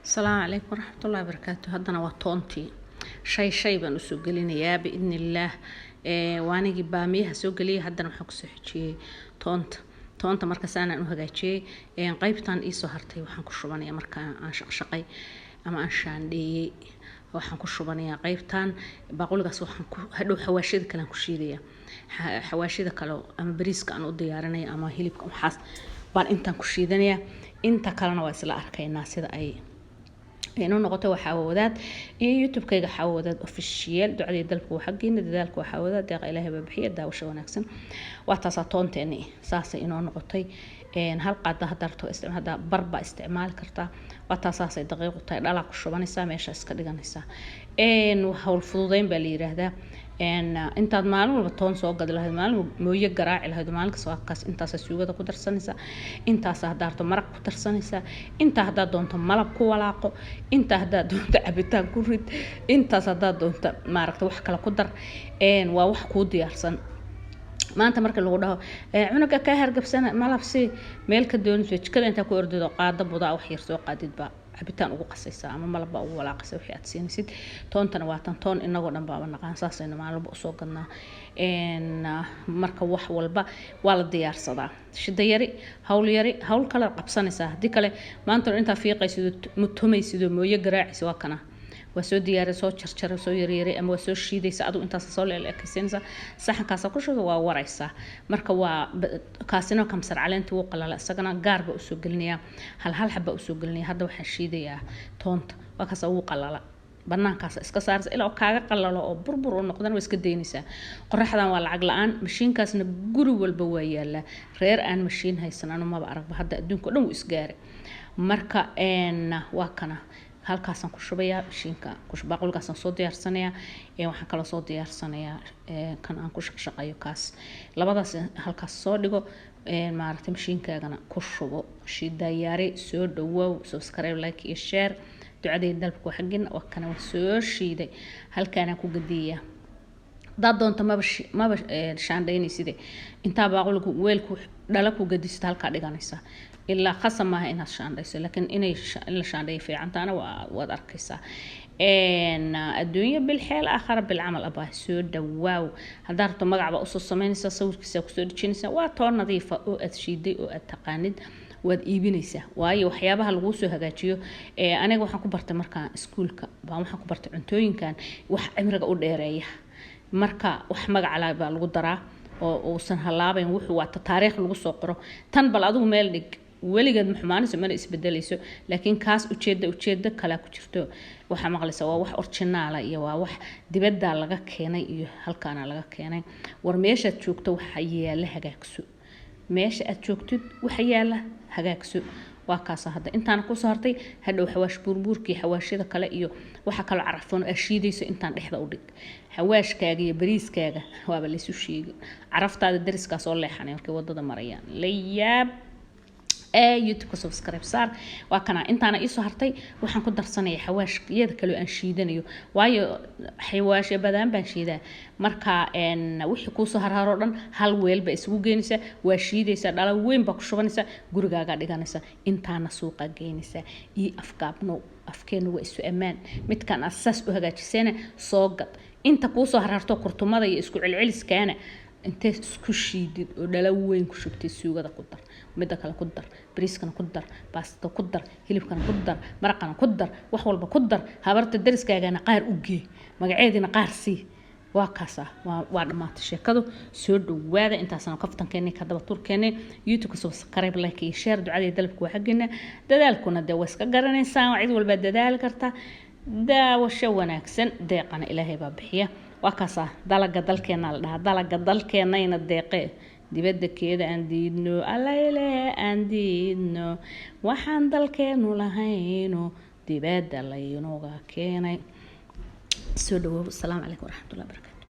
السلام عليكم ورحمة الله وبركاته. هدنا وطونتي شي بنسوق لنا يا بإذن الله. وأنا جيب باميها سوق لي هدنا محكس حكي طونت مركز أنا إنه هجاي قيبتان إيسو هرتي وحنكش شبانية مركا شقي أما أنشان دي وحنكش شبانية قيبتان بقول جس هدو حواشيد كلام كشيدية حواشيد كلو أما بريس كانوا ديارنا أما هيلبكم حاس بان أنت كشيدنيا أنت كلنا واسلا أركي الناس هذا أي إنه نقطة وحاودات يوتيوب كيجا حاودات أوفيشيال دعدي دلك وحقين ذلك وحاودات دق إلهي ببحية داوش ونكسن وتصاتون تاني ساس إنه نقطة إن هالقعدة هدرتو استعمال هذا بربع استعمال كرتا وتصاص دقيق وطير لا كشوبان السامي إيش أسكديجان السا إن وحول فضودين باليره هذا إن أنت مالو الطون سوق قد له مال مويه جراع له مالك سواقس أنت سسيوجة تقدر سنسا أنت سهدارت مرق قدر سنسا أنت هدا دونت ملب كولاقو أنت هدا دونت عبتان كوريد أنت سهدا دونت مارك وحكلا قدر إن ووح كودي أحسن ما أنت مركل الغداء عنك كهر قبسنا ملبسي ملك الدون فيش كذا أنت كورد قاعدة بضاع وحير سوق قاعد بقى cabitaan ugu qasaysa ama malaba ugu walaaqaysa wixii aad siinaysid toontana waa tan toon inagoo dhan baa naqaan saasayna maalba u soo gadnaa marka wax walba waa la diyaarsadaa shida yari hawl kale qabsanaysa hadii kale maanta inta fiiqaysido mutumaysido mooye garaacis waa kana وسو ديار سو تشرشر سو يريري أما وسو شيء ساعدو أنت سأصل الأكسنسا صح كاسا كل شيء ووريسا مركا كاسينو كم سر على أنت وقلا لا سجنا قارب أسوق لنيا هل حبة أسوق لنيا هذا وحشيد يا تونت وكاسا وقلا لا بنان كاسا إسكسار إلا وكاغا قلا لا بربر ونقدر ويسكدينيسا قرح هذا والعقل آن مشين كاسنا جرو والبوية لا غير آن مشين هاي سنة أنا ما بعرف بهذا الدون كله وإسجاري مركا إن وكنا halkaasaan ku shubayaa mishiinka baaqulkaasaan soo diyaarsanayaa waxaan kala soo diyaarsanayaa kan aan ku shaqeeyo kaas labadaas halkaas soo dhigo maaragtay mishiinkaagana ku shubo shidayaari soo dhawow subscribe like iyo share ducadeed dalbku xaqina waa kana soo shiiday halkaana ku gadiya dad doonta ma shaandhaynaysid inta baaqulku weelku dhala ku gadisid halka dhiganaysa إلا خصمها إنها شانديس لكن إلا شاندي في عنتنا وأدر كيسا إن الدنيا بالحيل آخر بالعمل أباه سود واو هدارت مقعب أصوص مينسا سوور كيسا وسود تشينسا وطور نظيفة أو أتشيدي أو التقاند وإيبينيسا واي وحيابها الغوسو هجاتيو أنا جو حكو برت مركا سكولك بام حكو برت عنتوين كان وح أمرق أود إيريح مركا وحمق على بالقدرة وسن هلابين وحوا التاريخ الغوسو قرو تنبل أدو ميلك weligeed maxmaanayso mana isbedelayso laakiin kaas ujeeda kala ku jirto waxa maqlaysa waa wax original ah iyo waa wax dibadda laga keenay iyo halkaana laga keenay war meesha joogto waxa yaala hagaagso meesha aad joogtid waxa yaala hagaagso waa kaas hadda intaan ku saartay hadhow xawaash burburkii xawaashida kale iyo waxa kale carafan ashiidayso intaan dhexda u dhig xawaashkaaga iyo bariiskaaga waaba la isu sheegay caraftaada dariskaas oo leexanay markay wadada marayaan layaab يوتيوب سبسكرايب صار وكنا انت انا ايسو هرتي waxaan ku darsanay xawaashiyada kale aan shiidanayo waayo xawaash badan baan shiidaa marka wixii ku soo harharo dhan hal weel ba isugu geynaysa waa shiidaysa dhala weyn ba ku shubanaysa gurigaaga dhiganaysa intaana suuqa geynaysa ii afkeenu waa isu amaan midkan asaas u hagaajisana soo gad inta ku soo harharto kurtumada iyo isku celceliskaana انت isku shiidid oo dhala weyn ku shubtay suugada ku dar mid kale ku dar bariiskana ku dar baasta ku dar hilibkana ku dar maraqana ku dar wax walba ku dar habarta dariskaagana qaar u gee magaceedina qaar si waa kaasa waa dhamaatay sheekadu soo dhawaada intaasna kaftankeena ka daba turkeena youtube subscribe like iyo share ducadeed dalabku waa xaqina dadaalkuna de waska garanaysan cid walba dadaal karta daawasho wanaagsan deeqana ilaahay baa bixiya وكاسا دلقة دلكينا لها دلقة دلكينا يندقي دبده كده أندينو الله إله أندينو وحن دلكينو لهينو دبده الله ينوغا كيني سودو السلام عليكم ورحمة الله وبركاته